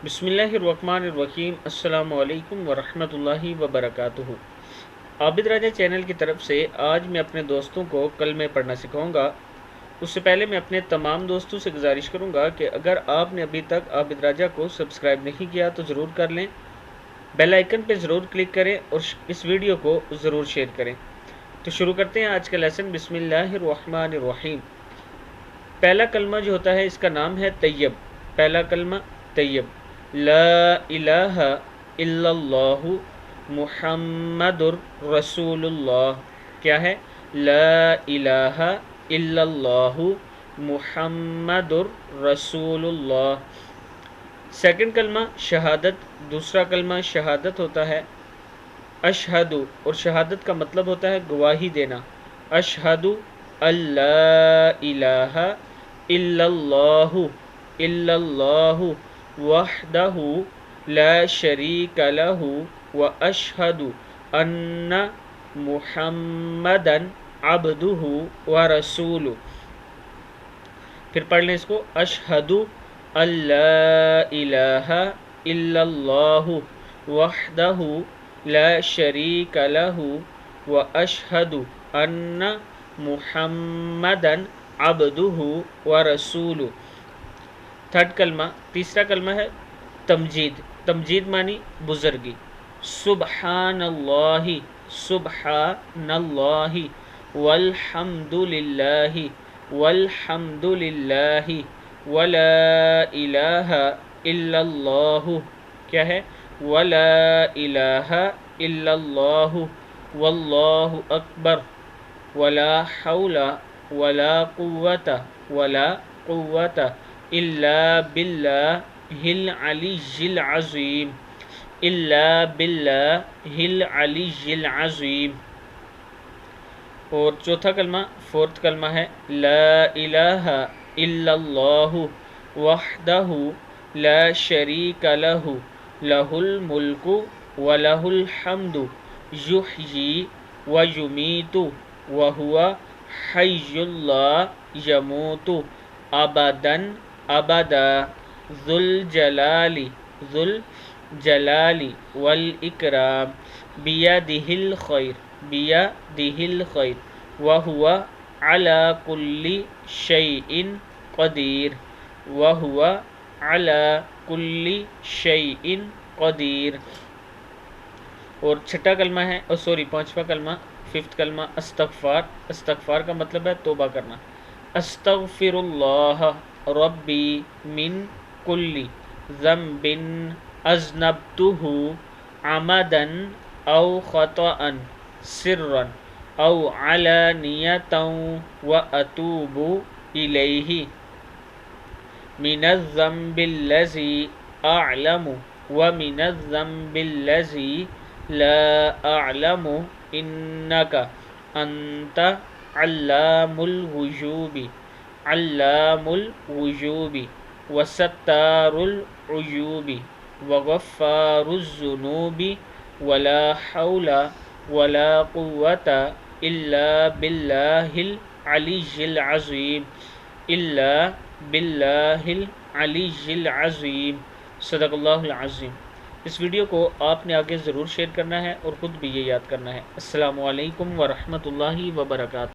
بسم اللہ الرحمن الرحیم۔ السلام علیکم ورحمۃ اللہ وبرکاتہ۔ عابد راجہ چینل کی طرف سے آج میں اپنے دوستوں کو کلمے پڑھنا سکھاؤں گا۔ اس سے پہلے میں اپنے تمام دوستوں سے گزارش کروں گا کہ اگر آپ نے ابھی تک عابد راجہ کو سبسکرائب نہیں کیا تو ضرور کر لیں، بیل آئیکن پہ ضرور کلک کریں اور اس ویڈیو کو ضرور شیئر کریں۔ تو شروع کرتے ہیں آج کا لیسن۔ بسم اللہ الرحمن الرحیم۔ پہلا کلمہ جو ہوتا ہے اس کا نام ہے طیب۔ پہلا کلمہ طیب، لا الہ الا اللہ محمد رسول اللہ۔ کیا ہے؟ لا الہ الا اللہ محمد رسول اللہ۔ سیکنڈ کلمہ شہادت۔ دوسرا کلمہ شہادت ہوتا ہے اشہد، اور شہادت کا مطلب ہوتا ہے گواہی دینا۔ اشہد اللہ الہ الا اللہ وحدہ لا شریک لہ واشہد ان محمدا عبدہ ورسولہ۔ پھر پڑھ لیں اس کو، اشہد اللہ الہ الا اللہ وحدہ لا شریک لہ واشہد ان محمدا عبدہ ورسولہ۔ تھرڈ کلمہ، تیسرا کلمہ ہے تمجید۔ تمجید معنی بزرگی۔ سبحان اللہ، سبحان اللہ، والحمد للہ، والحمد للہ، ولا الہ الا اللہ۔ کیا ہے؟ ولا الہ الا اللہ، واللہ اکبر، ولا حول ولا قوة الا باللہ العلی العظیم، الا باللہ العلی العظیم۔ اور چوتھا کلمہ، فورتھ کلمہ ہے لا الہ الا اللہ وحدہ لا شریک لہ، لہ الملک ولہ الحمد یحیی ویمیت وہو حی لا یموت ابدا ابدا، ذو الجلال والاکرام، بیدہ الخیر وہو علی کل شیء قدیر، وہو علی کل شیء قدیر۔ اور چھٹا کلمہ ہے، پانچواں کلمہ، ففتھ کلمہ استغفار۔ استغفار کا مطلب ہے توبہ کرنا۔ استغفر اللہ ربی من کل ذنب اذنبتہ عمدا او خطأ سرا او علانیۃ واتوب الیہ، من الذنب الذی اعلم ومن الذنب الذی لا اعلم انک انت علام الغیوب، علام الغیوب وستار العیوب وغفار الذنوب، ولا حول ولا قوة الا باللہ العلی العظیم، الا باللہ العلی العظیم۔ صدق اللہ العظیم۔ اس ویڈیو کو آپ نے آگے ضرور شیئر کرنا ہے اور خود بھی یہ یاد کرنا ہے۔ السلام علیکم ورحمۃ اللہ وبرکاتہ۔